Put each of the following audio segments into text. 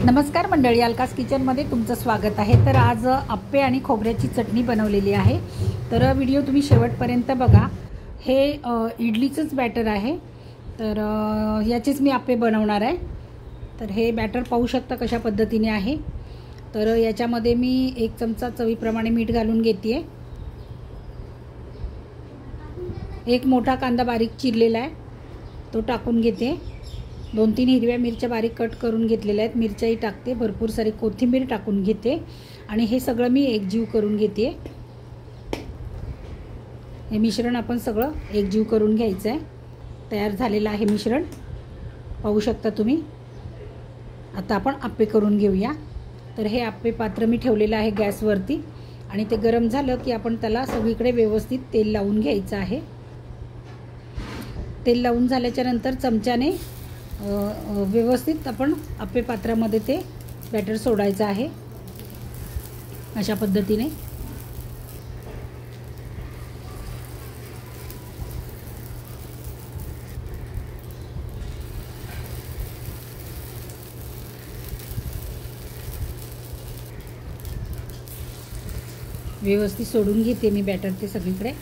नमस्कार मंडळी, अलकास किचनमध्ये तुमचं स्वागत आहे। तर आज आप्पे आणि खोबऱ्याची चटणी बनवलेली आहे। तर व्हिडिओ तुम्ही शेवटपर्यंत बघा। हे इडलीचंच बॅटर आहे, तर याचेच मी आप्पे बनवणार आहे। तर हे बॅटर पाहू शकता कशा पद्धतीने आहे। तर याच्यामध्ये मी 1 चमचा चवीप्रमाणे मीठ घालून घेते। एक मोठा कांदा बारीक चिरलेला आहे तो टाकून घेते। 2-3 हिरव्या मिरच्या बारीक कट करून घेतलेल्या आहेत, मिरच्याही टाकते। भरपूर सारी कोथिंबीर टाकून घेते आणि हे सगळं मी एकजीव करून घेते। हे मिश्रण आपण सगळं एकजीव करून घ्यायचं आहे। तयार झालेलं आहे मिश्रण, पाहू शकता तुम्ही। आता आपण आप्पे करून घेऊया। तर हे आप्पे पात्र मी ठेवलेलं आहे गॅसवरती आणि ते गरम झालं की आपण त्याला सगळीकडे व्यवस्थित तेल लावून घ्यायचं आहे। तेल लावून झाल्याच्या नंतर चमच्याने व्यवस्थित आपण आप्पे पात्रामध्ये ते बॅटर सोडायचं आहे, अशा पद्धतीने। व्यवस्थित सोडून घेते मी बॅटर ते सगळीकडे।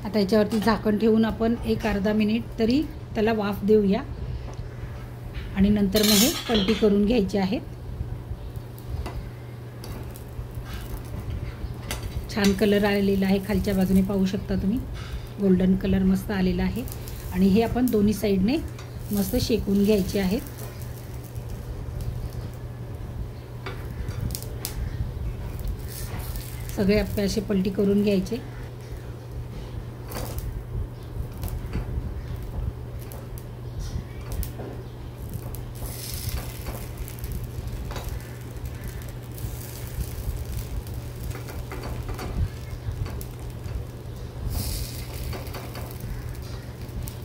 आता याच्यावरती झाकण ठेवून आपण एक अर्धा मिनिट तरी त्याला वाफ देऊया आणि नंतर मग हे पलटी करून घ्यायचे आहेत। छान कलर आलेला आहे, खालच्या बाजूने पाहू शकता तुम्ही, गोल्डन कलर मस्त आलेला आहे। आणि हे आपण दोन्ही साईडने मस्त शेकून घ्यायचे आहेत। सगळे आप्पे असे पलटी करून घ्यायचे।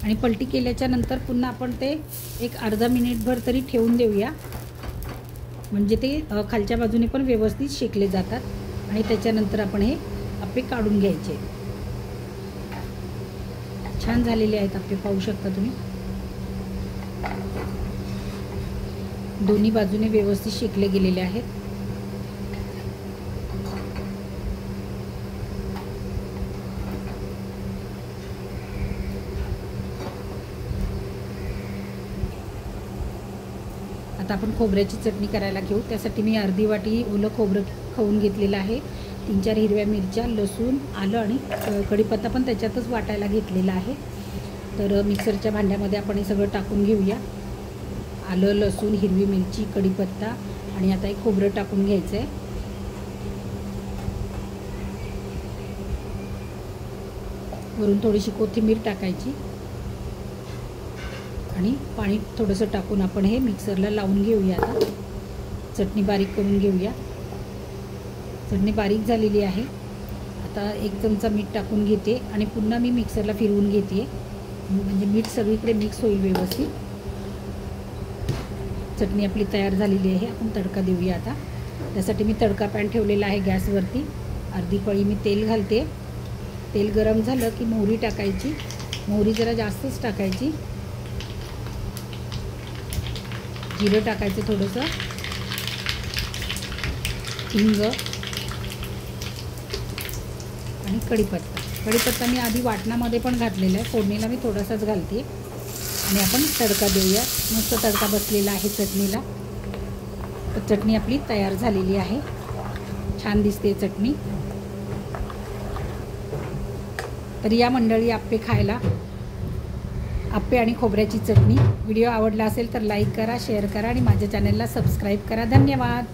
आणि पलटी केल्याच्या नंतर पुन्हा आपण ते एक अर्धा मिनिटभर तरी ठेवून देऊया, म्हणजे ते खालच्या बाजूने पण व्यवस्थित शेकले जातात। आणि त्याच्यानंतर आपण हे आप्पे काढून घ्यायचे। छान झालेले आहेत आप्पे, पाहू शकता तुम्ही। दोन्ही बाजूने व्यवस्थित शेकले गेलेले आहेत। आता आपण खोबऱ्याची चटणी करायला घेऊ। त्यासाठी मी अर्धी वाटी ओलं खोबरं खवून घेतलेलं आहे। 3-4 हिरव्या मिरच्या, लसूण, आलं आणि कढीपत्ता पण त्याच्यातच वाटायला घेतलेला आहे। तर मिक्सरच्या भांड्यामध्ये आपण हे सगळं टाकून घेऊया। आलं, लसूण, हिरवी मिरची, कढीपत्ता आणि आता एक खोबरं टाकून घ्यायचं आहे। वरून थोडीशी कोथिंबीर टाकायची आणि पाणी थोडंसं टाकून आपण हे मिक्सरला लावून घेऊया। आता चटणी बारीक करून घेऊया। चटणी बारीक झालेली आहे। आता 1 चमचा मीठ टाकून घेते आणि पुन्हा मी मिक्सरला फिरवून घेते, म्हणजे मीठ सगळीकडे मिक्स होईल व्यवस्थित। चटणी आपली तयार झालेली आहे। आपण तडका देऊया आता। त्यासाठी मी तडका पॅन ठेवलेला आहे गॅसवरती। अर्धी पळी मी तेल घालते। तेल गरम झालं की मोहरी टाकायची, मोहरी जरा जास्तच टाकायची। जिरं टाकायचं थोडंसं, हिंग आणि कढीपत्ता मी आधी वाटणामध्ये पण घातलेला आहे, फोडणीला मी थोडासाच घालते। आणि आपण तडका देऊया। मस्त तडका बसलेला आहे चटणीला। तर चटणी आपली तयार झालेली आहे, छान दिसते चटणी। तर या मंडळी आप्पे खायला, आप्पे आणि खोबऱ्याची चटणी। व्हिडिओ आवडला असेल तर लाईक करा, शेअर करा आणि माझ्या चॅनलला सबस्क्राईब करा। धन्यवाद।